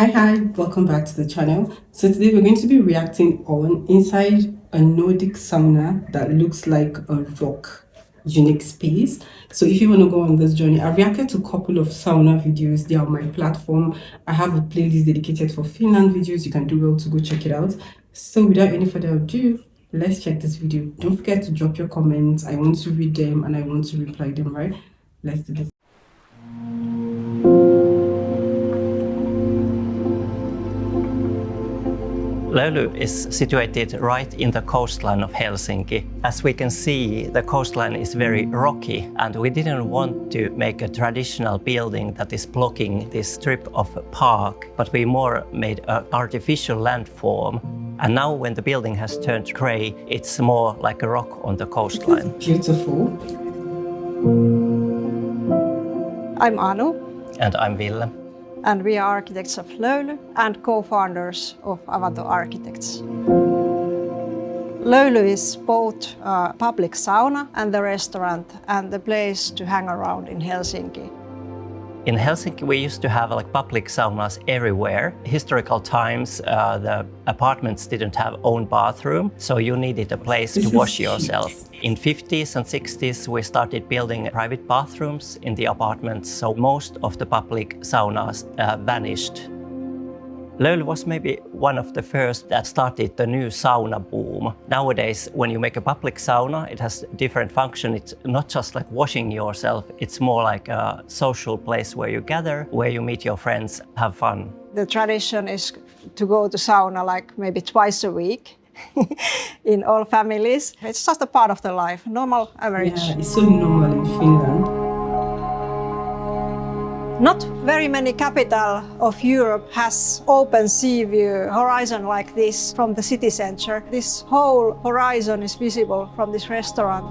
Hi, welcome back to the channel. So today we're going to be reacting on inside a Nordic sauna that looks like a rock, unique space. So if you want to go on this journey, I've reacted to a couple of sauna videos. They are on my platform. I have a playlist dedicated for Finland videos. You can do well to go check it out. So without any further ado, let's check this video. Don't forget to drop your comments. I want to read them and I want to reply them, right? Let's do this. Löyly is situated right in the coastline of Helsinki. As we can see, the coastline is very rocky, and we didn't want to make a traditional building that is blocking this strip of park, but we more made an artificial landform. And now when the building has turned grey, it's more like a rock on the coastline. Beautiful. I'm Anu. And I'm Ville. And we are architects of Löyly and co-founders of Avanto Architects. Löyly is both a public sauna and the restaurant and the place to hang around in Helsinki. In Helsinki, we used to have public saunas everywhere. Historical times, the apartments didn't have own bathroom, so you needed a place to wash yourself. In 50s and 60s, we started building private bathrooms in the apartments, so most of the public saunas vanished. Löyly was maybe one of the first that started the new sauna boom. Nowadays, when you make a public sauna, it has different function. It's not just like washing yourself, it's more like a social place where you gather, where you meet your friends, have fun. The tradition is to go to sauna like maybe twice a week in all families. It's just a part of the life, normal average. Yeah, it's so normal in Finland. Not very many capital of Europe has open sea view horizon like this from the city center. This whole horizon is visible from this restaurant.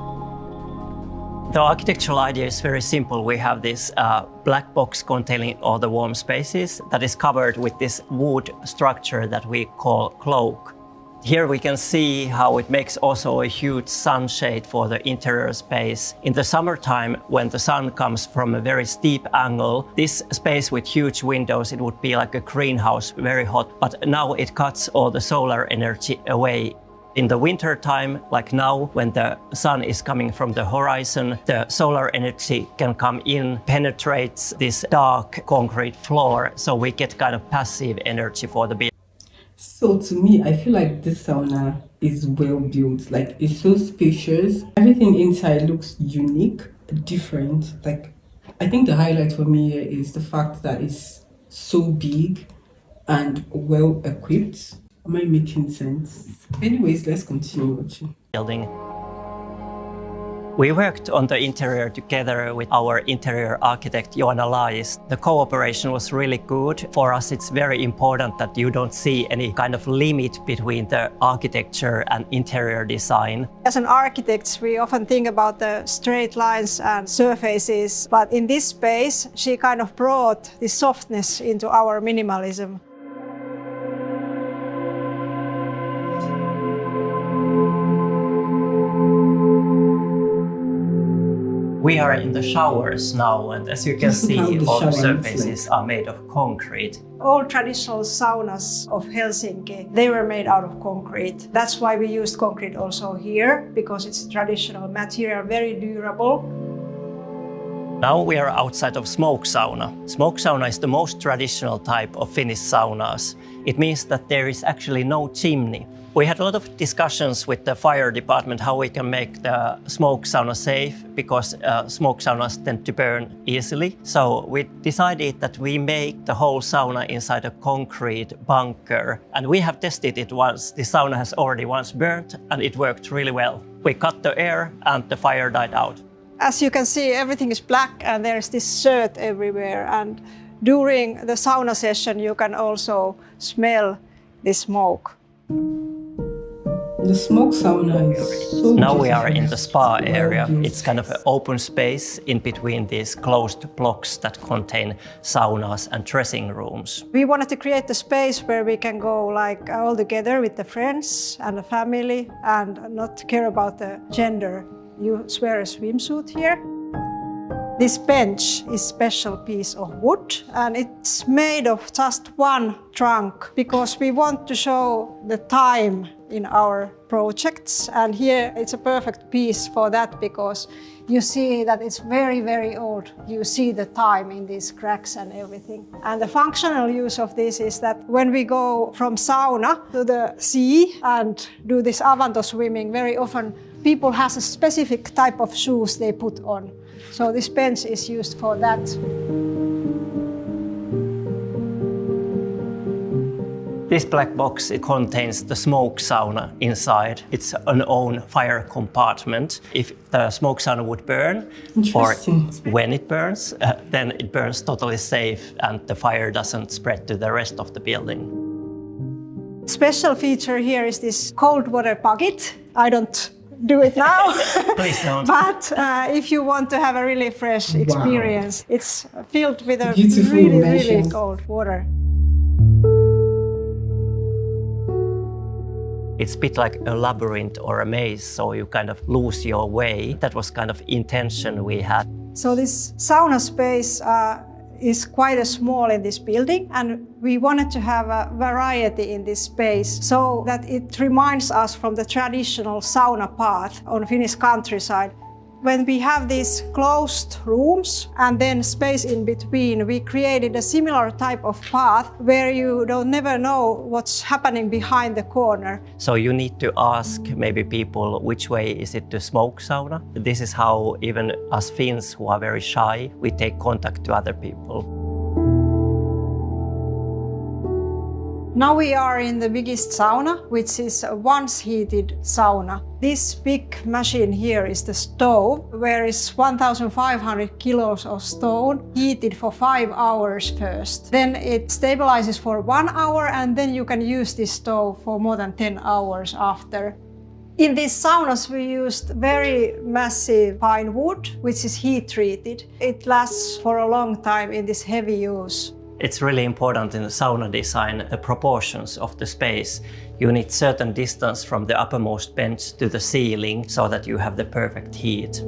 The architectural idea is very simple. We have this black box containing all the warm spaces that is covered with this wood structure that we call cloak. Here we can see how it makes also a huge sunshade for the interior space. In the summertime, when the sun comes from a very steep angle, this space with huge windows, it would be like a greenhouse, very hot. But now it cuts all the solar energy away. In the winter time, like now, when the sun is coming from the horizon, the solar energy can come in, penetrates this dark concrete floor, so we get kind of passive energy for the building. So to me, I feel like this sauna is well built. Like, it's so spacious. Everything inside looks unique, different. Like, I think the highlight for me here is the fact that it's so big and well equipped. Am I making sense? Anyways, let's continue watching. We worked on the interior together with our interior architect, Joanna Lais. The cooperation was really good. For us, it's very important that you don't see any kind of limit between the architecture and interior design. As an architect, we often think about the straight lines and surfaces, but in this space, she kind of brought this softness into our minimalism. We are in the showers now, and as you can see, all the surfaces are made of concrete. All traditional saunas of Helsinki, they were made out of concrete. That's why we used concrete also here, because it's a traditional material, very durable. Now we are outside of smoke sauna. Smoke sauna is the most traditional type of Finnish saunas. It means that there is actually no chimney. We had a lot of discussions with the fire department how we can make the smoke sauna safe, because smoke saunas tend to burn easily. So we decided that we make the whole sauna inside a concrete bunker. And we have tested it once. The sauna has already once burnt and it worked really well. We cut the air and the fire died out. As you can see, everything is black and there's this dirt everywhere. And during the sauna session, you can also smell the smoke. The smoke sauna is so Now beautiful. we are in the spa area. It's kind of an open space in between these closed blocks that contain saunas and dressing rooms. We wanted to create a space where we can go like all together with the friends and the family and not care about the gender. You wear a swimsuit here. This bench is a special piece of wood and it's made of just one trunk because we want to show the time in our projects, and here it's a perfect piece for that because you see that it's very, very old. You see the time in these cracks and everything. And the functional use of this is that when we go from sauna to the sea and do this avanto swimming, very often people have a specific type of shoes they put on. So this bench is used for that. This black box, it contains the smoke sauna inside. It's an own fire compartment. If the smoke sauna would burn, or when it burns, then it burns totally safe and the fire doesn't spread to the rest of the building. Special feature here is this cold water bucket. I don't do it now. Please don't. But if you want to have a really fresh experience, it's filled with a Beautiful really cold water. It's a bit like a labyrinth or a maze, so you kind of lose your way. That was kind of intention we had. So this sauna space is quite small in this building, and we wanted to have a variety in this space so that it reminds us from the traditional sauna path on Finnish countryside. When we have these closed rooms and then space in between, we created a similar type of path where you don't never know what's happening behind the corner. So you need to ask maybe people which way is it to smoke sauna. This is how even us Finns who are very shy, we take contact to other people. Now we are in the biggest sauna, which is a once heated sauna. This big machine here is the stove, where is 1,500 kilos of stone heated for 5 hours first. Then it stabilizes for 1 hour and then you can use this stove for more than 10 hours after. In these saunas we used very massive pine wood, which is heat treated. It lasts for a long time in this heavy use. It's really important in the sauna design, the proportions of the space. You need certain distance from the uppermost bench to the ceiling so that you have the perfect heat.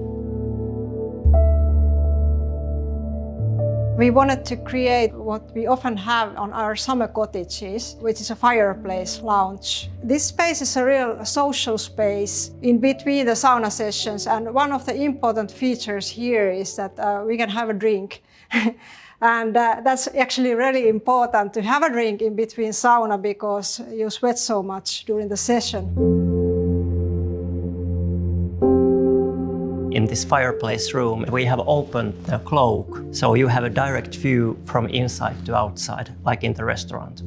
We wanted to create what we often have on our summer cottages, which is a fireplace lounge. This space is a real social space in between the sauna sessions, and one of the important features here is that we can have a drink. And that's actually really important to have a drink in between sauna because you sweat so much during the session. In this fireplace room, we have opened the cloak, so you have a direct view from inside to outside, like in the restaurant.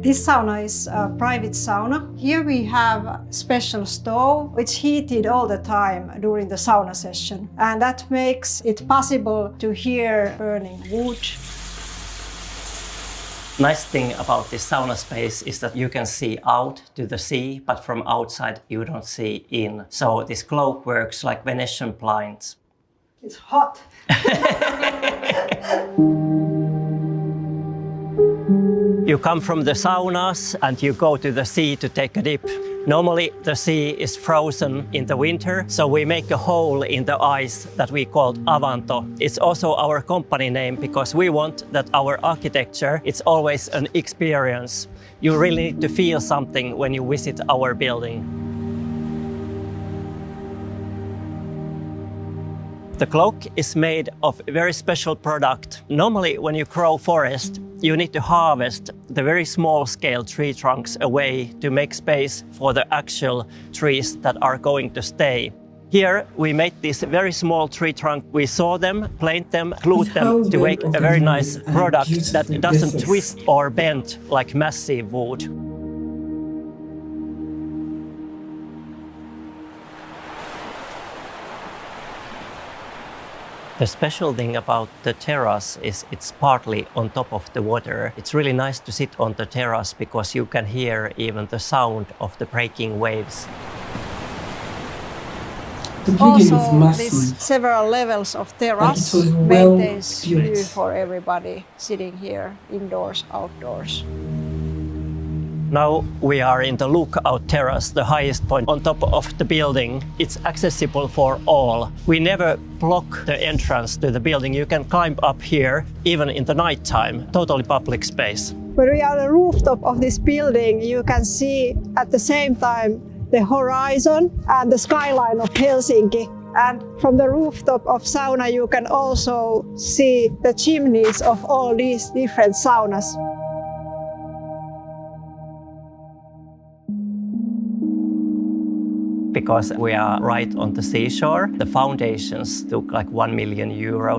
This sauna is a private sauna. Here we have a special stove, which heated all the time during the sauna session. And that makes it possible to hear burning wood. Nice thing about this sauna space is that you can see out to the sea, but from outside you don't see in. So this cloak works like Venetian blinds. It's hot. You come from the saunas and you go to the sea to take a dip. Normally the sea is frozen in the winter, so we make a hole in the ice that we call avanto. It's also our company name because we want that our architecture, it's always an experience. You really need to feel something when you visit our building. The cloak is made of a very special product. Normally, when you grow forest, you need to harvest the very small scale tree trunks away to make space for the actual trees that are going to stay. Here, we made this very small tree trunk. We saw them, planed them, glued them to make a very nice product that doesn't twist or bend like massive wood. The special thing about the terrace is it's partly on top of the water. It's really nice to sit on the terrace because you can hear even the sound of the breaking waves. The building is Also, massive. these several levels of terrace Like it was well maintains built. view for everybody sitting here, indoors, outdoors. Now we are in the lookout terrace, the highest point on top of the building. It's accessible for all. We never block the entrance to the building. You can climb up here, even in the nighttime. Totally public space. When we are on the rooftop of this building, you can see at the same time the horizon and the skyline of Helsinki. And from the rooftop of sauna, you can also see the chimneys of all these different saunas. Because we are right on the seashore, the foundations took like €1 million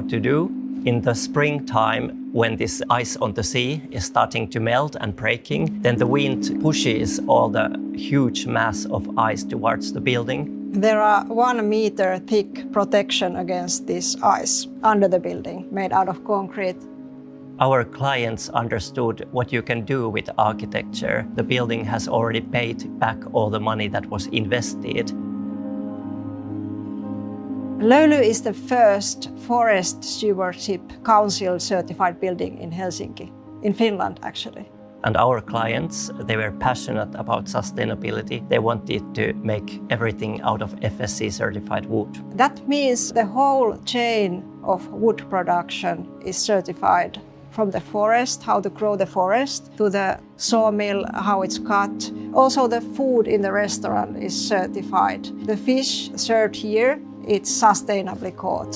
to do. In the springtime, when this ice on the sea is starting to melt and breaking, then the wind pushes all the huge mass of ice towards the building. There are 1 meter thick protection against this ice under the building, made out of concrete. Our clients understood what you can do with architecture. The building has already paid back all the money that was invested. Löyly is the first Forest Stewardship Council certified building in Helsinki, in Finland actually. And our clients, they were passionate about sustainability. They wanted to make everything out of FSC certified wood. That means the whole chain of wood production is certified. From the forest, how to grow the forest, to the sawmill, how it's cut. Also the food in the restaurant is certified. The fish served here, it's sustainably caught.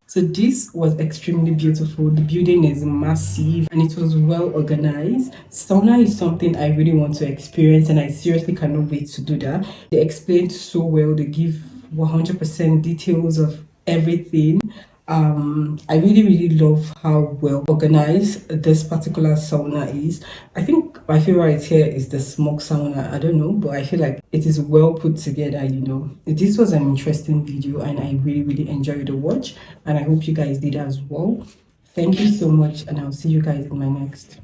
So this was extremely beautiful. The building is massive and it was well organized. Sauna is something I really want to experience and I seriously cannot wait to do that. They explained so well, they give 100% details of everything. I really love how well organized this particular sauna is. I think my favorite here is the smoke sauna. I don't know, but I feel like it is well put together, you know. This was an interesting video and I really enjoyed the watch and I hope you guys did as well. Thank you so much and I'll see you guys in my next.